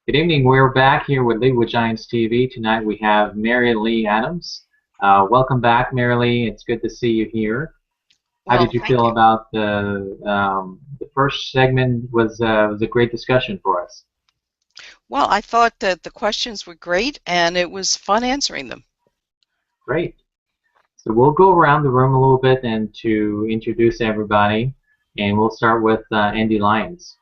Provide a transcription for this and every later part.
Good evening. We're back here with Lead with Giants TV. Tonight we have Mary Lee Adams. Welcome back, Mary Lee. It's good to see you here. How Well, did you thank feel you. about the first segment? Was a great discussion for us. Well, I thought that the questions were great and it was fun answering them. Great. So we'll go around the room a little bit and to introduce everybody, and we'll start with Andy Lyons.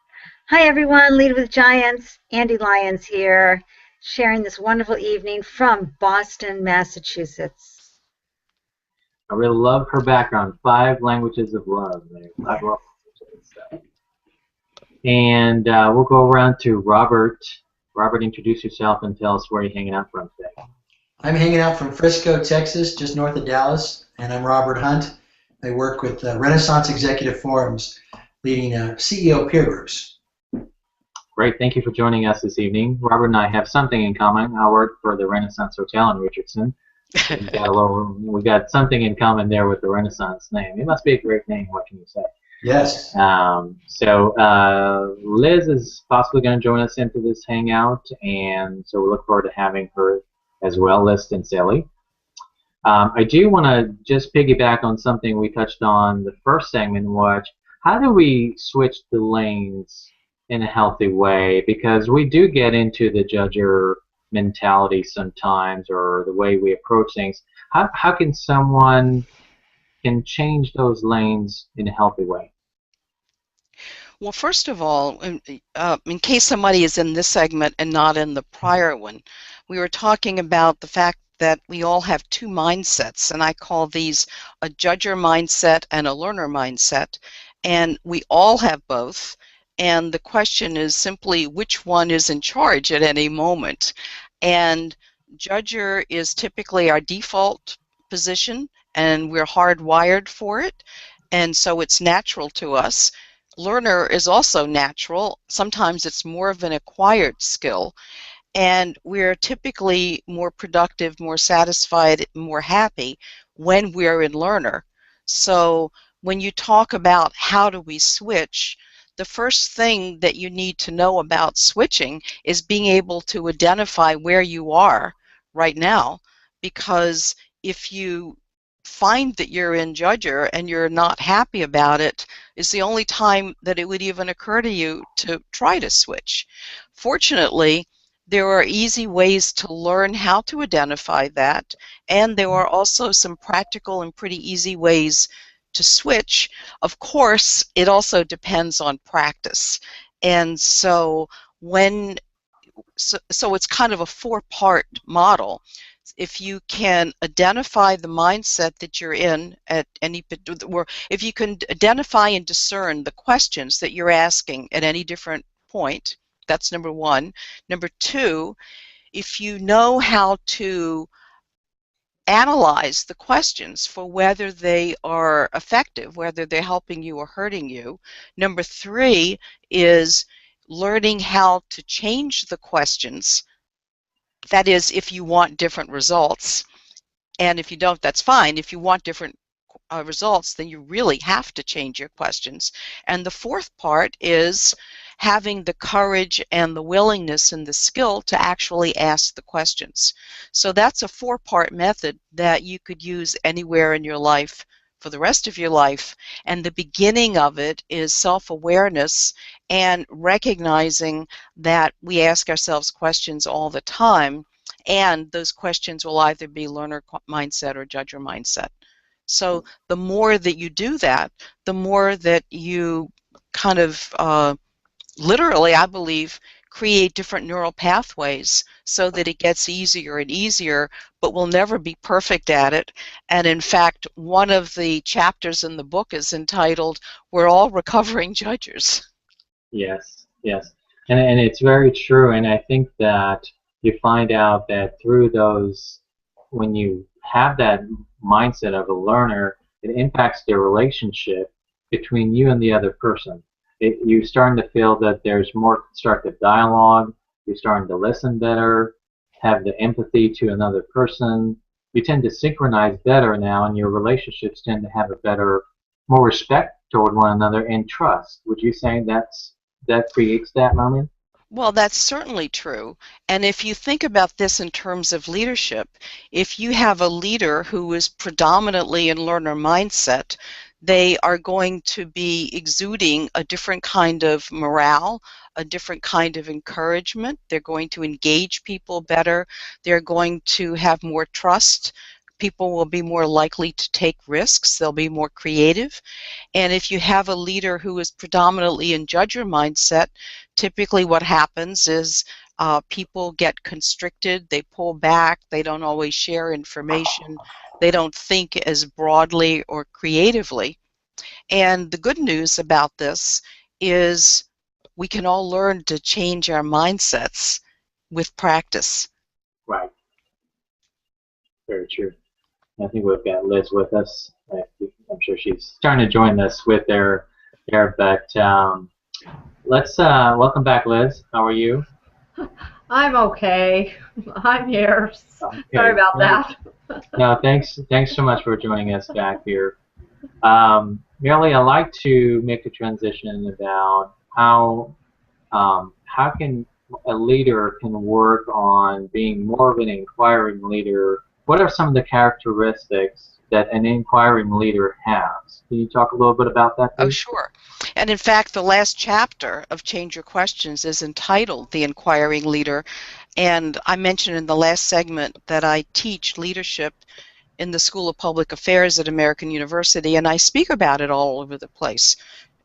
Hi everyone, Lead with Giants. Andy Lyons here, sharing this wonderful evening from Boston, Massachusetts. I really love her background. 5 languages of love. Five love languages. So. And we'll go around to Robert. Robert, introduce yourself and tell us where you're hanging out from today. I'm hanging out from Frisco, Texas, just north of Dallas, and I'm Robert Hunt. I work with Renaissance Executive Forums, leading CEO peer groups. Great, thank you for joining us this evening. Robert and I have something in common. I work for the Renaissance Hotel in Richardson. We got something in common there with the Renaissance name. It must be a great name. What can you say? Yes. Liz is possibly going to join us into this hangout, and so we look forward to having her as well, Liz and Sally. I do want to just piggyback on something we touched on the first segment, which how do we switch the lanes in a healthy way? Because we do get into the judger mentality sometimes, or the way we approach things. How can someone can change those lanes in a healthy way? Well, first of all, in case somebody is in this segment and not in the prior one, we were talking about the fact that we all have two mindsets, and I call these a judger mindset and a learner mindset, and we all have both, and the question is simply which one is in charge at any moment. And judger is typically our default position, and we're hardwired for it, and so it's natural to us. Learner is also natural. Sometimes it's more of an acquired skill, and we're typically more productive, more satisfied, more happy when we're in learner. So when you talk about how do we switch, the first thing that you need to know about switching is being able to identify where you are right now, because if you find that you're in judger and you're not happy about it, is the only time that it would even occur to you to try to switch. Fortunately, there are easy ways to learn how to identify that, and there are also some practical and pretty easy ways to switch. Of course, it also depends on practice. And so it's kind of a four-part model. If you can identify the mindset that you're in at any, or if you can identify and discern the questions that you're asking at any different point, that's number one. Number two, if you know how to analyze the questions for whether they are effective, whether they're helping you or hurting you. Number three is learning how to change the questions. That is, if you want different results. And if you don't, that's fine. If you want different results, then you really have to change your questions. And the fourth part is having the courage and the willingness and the skill to actually ask the questions. So that's a four-part method that you could use anywhere in your life for the rest of your life. And the beginning of it is self-awareness and recognizing that we ask ourselves questions all the time, and those questions will either be learner mindset or judger mindset. So the more that you do that, the more that you kind of literally, I believe, create different neural pathways so that it gets easier and easier, but we'll never be perfect at it. And in fact, one of the chapters in the book is entitled, "We're All Recovering Judgers." Yes, yes. And it's very true, and I think that you find out that through those, when you have that mindset of a learner, it impacts the relationship between you and the other person. You're starting to feel that there's more constructive dialogue, you're starting to listen better, have the empathy to another person. You tend to synchronize better now, and your relationships tend to have a better, more respect toward one another and trust. Would you say that creates that moment? Well, that's certainly true. And if you think about this in terms of leadership, if you have a leader who is predominantly in learner mindset, they are going to be exuding a different kind of morale, a different kind of encouragement. They're going to engage people better. They're going to have more trust. People will be more likely to take risks. They'll be more creative. And if you have a leader who is predominantly in judger mindset, typically what happens is people get constricted, they pull back, they don't always share information, they don't think as broadly or creatively. And the good news about this is we can all learn to change our mindsets with practice. Right. Very true. I think we've got Liz with us. I'm sure she's starting to join us with there. But let's welcome back, Liz. How are you? I'm okay. I'm here. Okay. Sorry about that. No, thanks so much for joining us back here. Merely, I'd like to make a transition about how can a leader can work on being more of an inquiring leader. What are some of the characteristics that an inquiring leader has? Can you talk a little bit about that, please? Oh, sure. And in fact, the last chapter of Change Your Questions is entitled The Inquiring Leader. And I mentioned in the last segment that I teach leadership in the School of Public Affairs at American University, and I speak about it all over the place,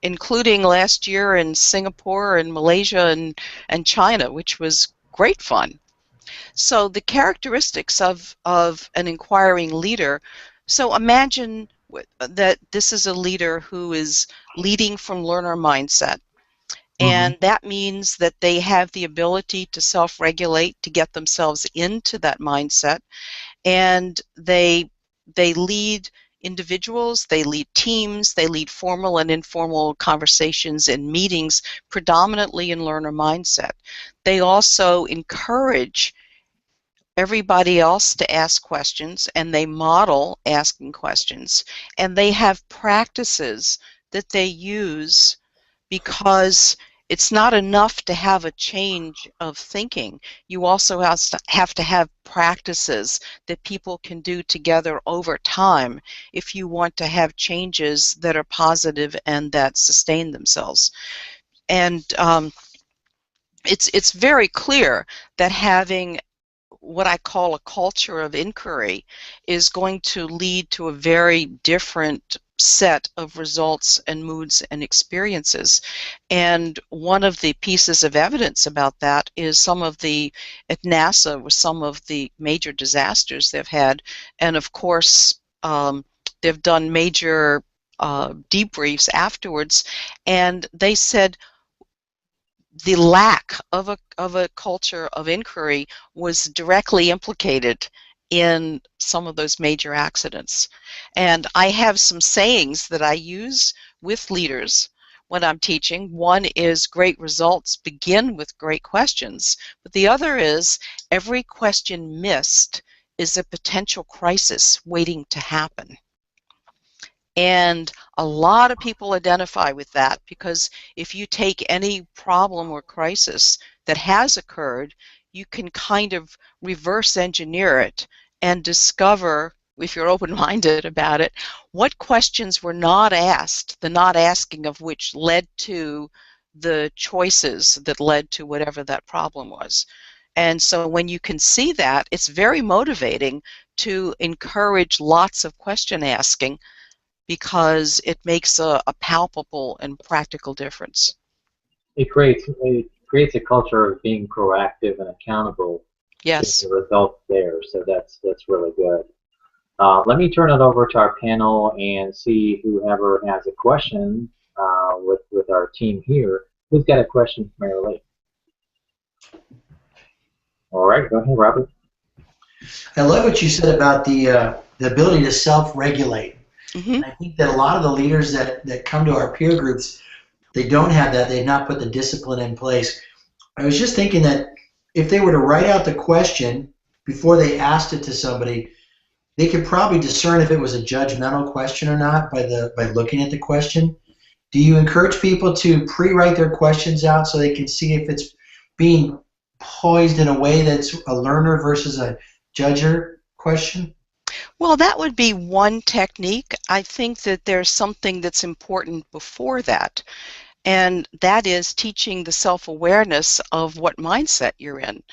including last year in Singapore and Malaysia and China, which was great fun. So the characteristics of an inquiring leader, so imagine that this is a leader who is leading from learner mindset. And that means that they have the ability to self-regulate, to get themselves into that mindset. And they lead individuals, they lead teams, they lead formal and informal conversations and meetings predominantly in learner mindset. They also encourage everybody else to ask questions, and they model asking questions, and they have practices that they use, because it's not enough to have a change of thinking. You also have to have practices that people can do together over time if you want to have changes that are positive and that sustain themselves. And it's very clear that having what I call a culture of inquiry is going to lead to a very different set of results and moods and experiences. And one of the pieces of evidence about that is at NASA, with some of the major disasters they've had, and of course they've done major debriefs afterwards, and they said the lack of a culture of inquiry was directly implicated in some of those major accidents. And I have some sayings that I use with leaders when I'm teaching. One is, great results begin with great questions. But the other is, every question missed is a potential crisis waiting to happen. And a lot of people identify with that, because if you take any problem or crisis that has occurred, you can kind of reverse engineer it and discover, if you're open-minded about it, what questions were not asked, the not asking of which led to the choices that led to whatever that problem was. And so when you can see that, it's very motivating to encourage lots of question asking, because it makes a palpable and practical difference. It creates a culture of being proactive and accountable. Yes. To the results there. So that's really good. Let me turn it over to our panel and see whoever has a question with our team here. Who's got a question for Mary Lee? All right, go ahead, Robert. I love what you said about the ability to self-regulate. And I think that a lot of the leaders that come to our peer groups, they don't have that. They've not put the discipline in place. I was just thinking that if they were to write out the question before they asked it to somebody, they could probably discern if it was a judgmental question or not by looking at the question. Do you encourage people to pre-write their questions out so they can see if it's being poised in a way that's a learner versus a judger question? Well, that would be one technique. I think that there's something that's important before that, and that is teaching the self-awareness of what mindset you're in.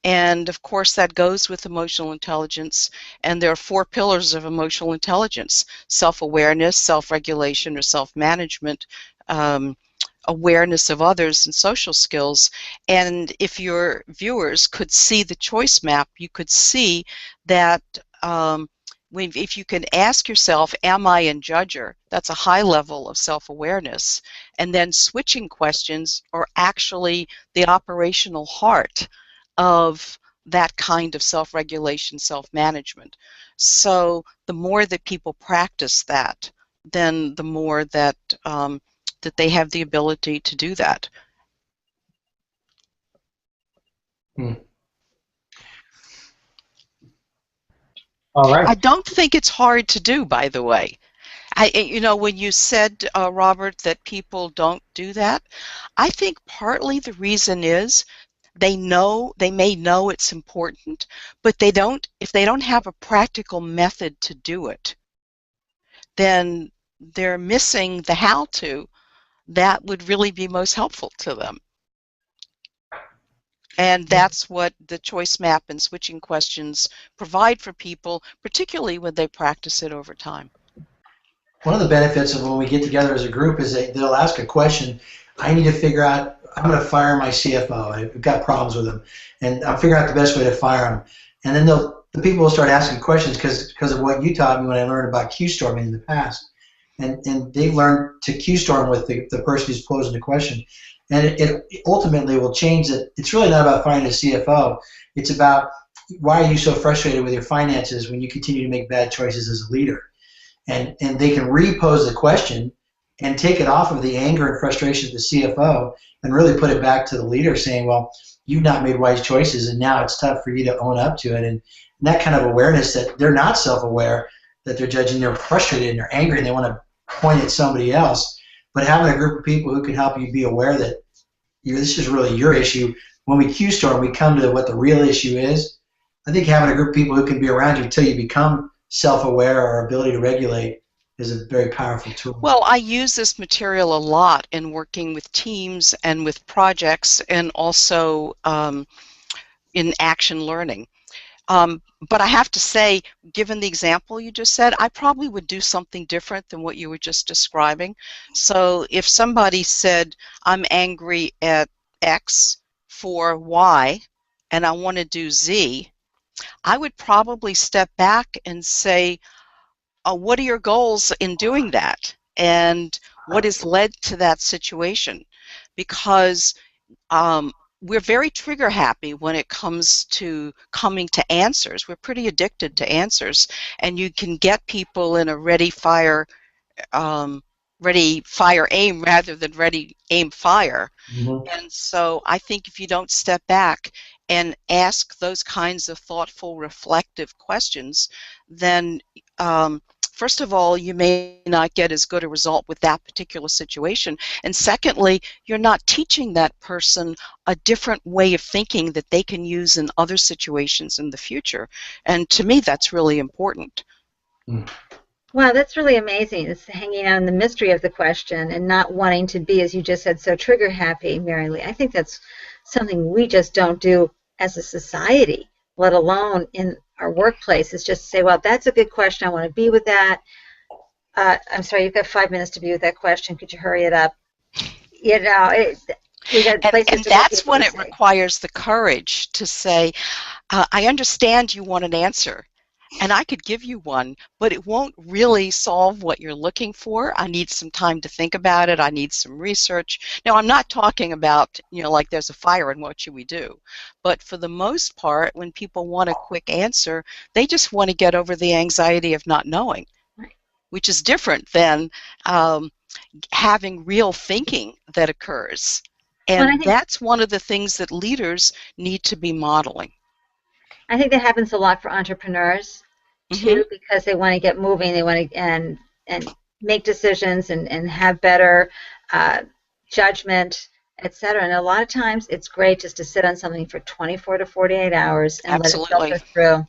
And of course, that goes with emotional intelligence. And there are 4 pillars of emotional intelligence: self-awareness, self-regulation or self-management, awareness of others, and social skills. And if your viewers could see the choice map, you could see that if you can ask yourself, am I in judger? That's a high level of self-awareness. And then switching questions are actually the operational heart of that kind of self-regulation, self-management. So the more that people practice that, then the more that that they have the ability to do that. All right. I don't think it's hard to do, by the way. You know, when you said, Robert, that people don't do that, I think partly the reason is they may know it's important, but if they don't have a practical method to do it, then they're missing the how-to that would really be most helpful to them. And that's what the choice map and switching questions provide for people, particularly when they practice it over time. One of the benefits of when we get together as a group is that they'll ask a question. I need to figure out, I'm going to fire my CFO. I've got problems with him. And I'll figure out the best way to fire him. And then the people will start asking questions because of what you taught me when I learned about Q-storming in the past. And they've learned to Q-storm with the person who's posing the question. And it ultimately will change it. It's really not about firing a CFO. It's about, why are you so frustrated with your finances when you continue to make bad choices as a leader? And they can repose the question and take it off of the anger and frustration of the CFO and really put it back to the leader, saying, well, you've not made wise choices and now it's tough for you to own up to it. And that kind of awareness that they're not self-aware, that they're judging, they're frustrated and they're angry and they want to point at somebody else. But having a group of people who can help you be aware that this is really your issue. When we Q-storm, we come to what the real issue is. I think having a group of people who can be around you until you become self-aware or ability to regulate is a very powerful tool. Well, I use this material a lot in working with teams and with projects, and also in action learning. But I have to say, given the example you just said, I probably would do something different than what you were just describing. So if somebody said, I'm angry at X for Y, and I want to do Z, I would probably step back and say, what are your goals in doing that? And what has led to that situation? Because we're very trigger happy when it comes to coming to answers. We're pretty addicted to answers, and you can get people in a ready, fire, aim rather than ready, aim, fire. Mm-hmm. And so I think if you don't step back and ask those kinds of thoughtful, reflective questions, then first of all, you may not get as good a result with that particular situation. And secondly, you're not teaching that person a different way of thinking that they can use in other situations in the future. And to me, that's really important. Wow, that's really amazing. It's hanging on the mystery of the question and not wanting to be, as you just said, so trigger happy, Mary Lee. I think that's something we just don't do as a society, let alone in our workplace. Is just say, well, that's a good question. I want to be with that. I'm sorry, you've got 5 minutes to be with that question. Could you hurry it up? You know, we got places and to that's when it requires the courage to say, I understand you want an answer, and I could give you one, but it won't really solve what you're looking for. I need some time to think about it. I need some research. Now, I'm not talking about, like there's a fire and what should we do? But for the most part, when people want a quick answer, they just want to get over the anxiety of not knowing, which is different than having real thinking that occurs. And that's one of the things that leaders need to be modeling. I think that happens a lot for entrepreneurs too, because they want to get moving, they want to and make decisions and have better judgment etc. And a lot of times it's great just to sit on something for 24 to 48 hours and let it Absolutely. filter through.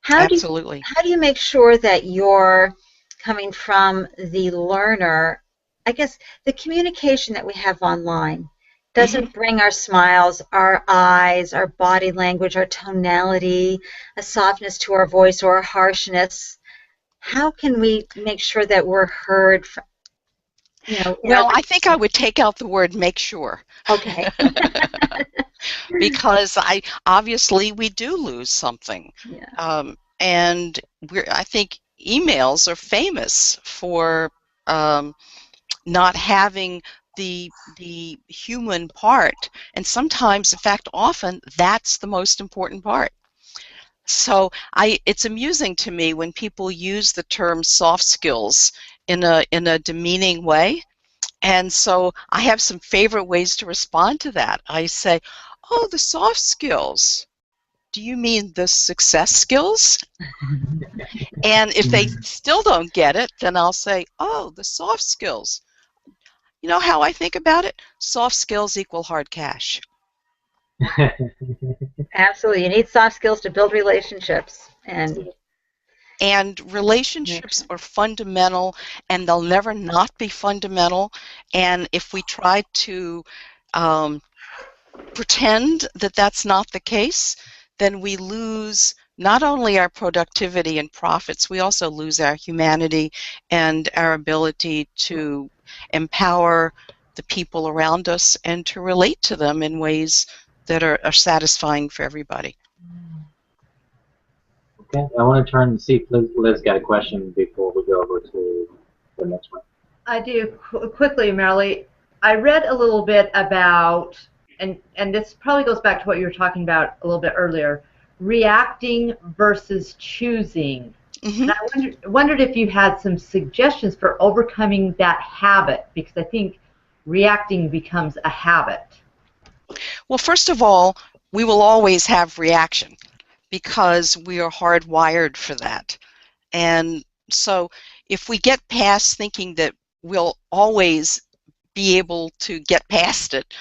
Absolutely. How do you make sure that you're coming from the learner? I guess the communication that we have online doesn't bring our smiles, our eyes, our body language, our tonality, a softness to our voice or a harshness. How can we make sure that we're heard, Well, I think I would take out the word make sure. Okay. Because obviously we do lose something. Yeah. And I think emails are famous for not having the human part, and sometimes, in fact, often that's the most important part. So it's amusing to me when people use the term soft skills in a demeaning way. And so I have some favorite ways to respond to that. I say, oh, the soft skills. Do you mean the success skills? And if they still don't get it, then I'll say, oh, the soft skills. You know how I think about it? Soft skills equal hard cash. Absolutely. You need soft skills to build relationships. And relationships are fundamental, and they'll never not be fundamental. And if we try to pretend that that's not the case, then we lose not only our productivity and profits, we also lose our humanity and our ability to empower the people around us and to relate to them in ways that are satisfying for everybody. Okay, I want to turn and see if Liz got a question before we go over to the next one. I do. Quickly, Marilee, I read a little bit about, and this probably goes back to what you were talking about a little bit earlier, reacting versus choosing. And I wondered if you had some suggestions for overcoming that habit, because I think reacting becomes a habit. Well, first of all, we will always have reaction because we are hardwired for that. And so if we get past thinking that we'll always be able to get past it,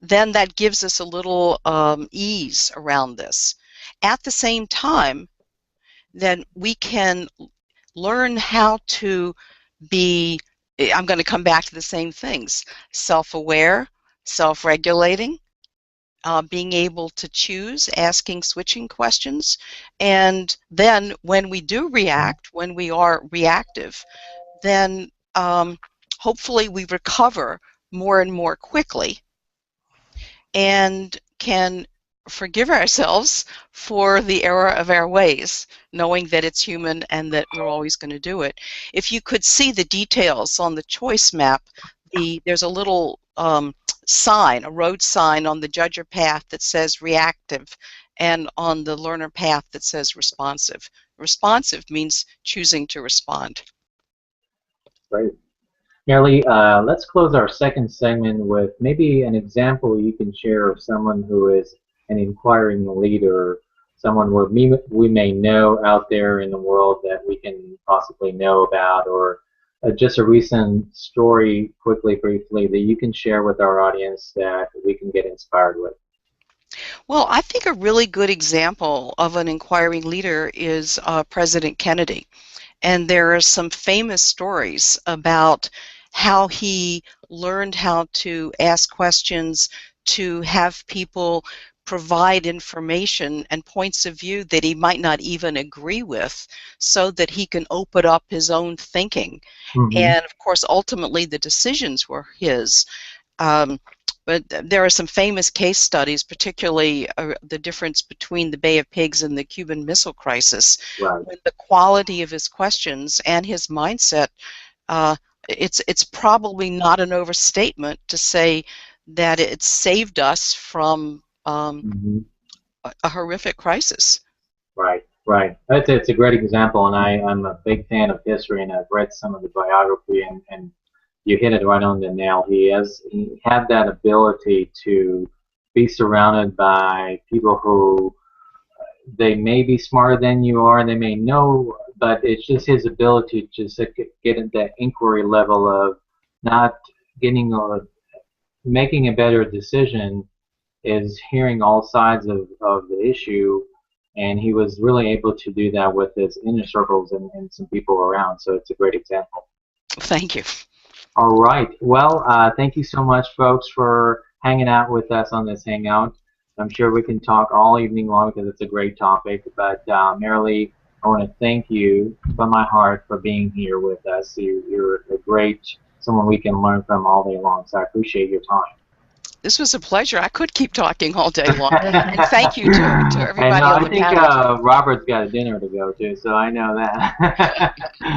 then that gives us a little ease around this. At the same time, then we can learn how to be, I'm going to come back to the same things, self-aware, self-regulating, being able to choose, asking switching questions, and then when we do react, when we are reactive, then hopefully we recover more and more quickly and can forgive ourselves for the error of our ways, knowing that it's human and that we're always going to do it. If you could see the details on the choice map, there's a little sign, a road sign on the judger path that says reactive, and on the learner path that says responsive. Responsive means choosing to respond. Great. Marilee, let's close our second segment with maybe an example you can share of someone who is an inquiring leader, someone we may know out there in the world that we can possibly know about, or just a recent story, quickly, briefly, that you can share with our audience that we can get inspired with. Well, I think a really good example of an inquiring leader is President Kennedy. And there are some famous stories about how he learned how to ask questions, to have people provide information and points of view that he might not even agree with, so that he can open up his own thinking. And of course, ultimately, the decisions were his. But there are some famous case studies, particularly the difference between the Bay of Pigs and the Cuban Missile Crisis. Right. When the quality of his questions and his mindset, it's probably not an overstatement to say that it saved us from a horrific crisis. Right, right. It's a great example, and I'm a big fan of history, and I've read some of the biography, and you hit it right on the nail. He had that ability to be surrounded by people who they may be smarter than you are, they may know, but it's just his ability to just get at that inquiry level of not getting making a better decision is hearing all sides of the issue, and he was really able to do that with his inner circles and some people around. So it's a great example. Thank you. All right. Well, thank you so much, folks, for hanging out with us on this hangout. I'm sure we can talk all evening long because it's a great topic. But Marilee, I want to thank you from my heart for being here with us. You're a great someone we can learn from all day long. So I appreciate your time. This was a pleasure. I could keep talking all day long. And thank you to everybody I know. on I the think panel. Robert's got a dinner to go to, so I know that.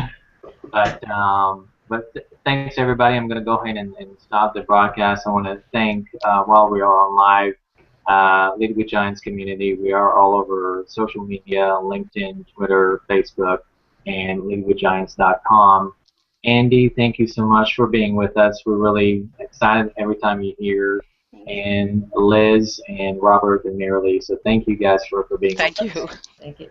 But thanks everybody. I'm going to go ahead and stop the broadcast. I want to thank while we are on live, Lead with Giants community. We are all over social media: LinkedIn, Twitter, Facebook, and LeadWithGiants.com. Andy, thank you so much for being with us. We're really excited every time you're here. And Liz and Robert and Marilee. So thank you guys for being with us. Thank you. Thank you.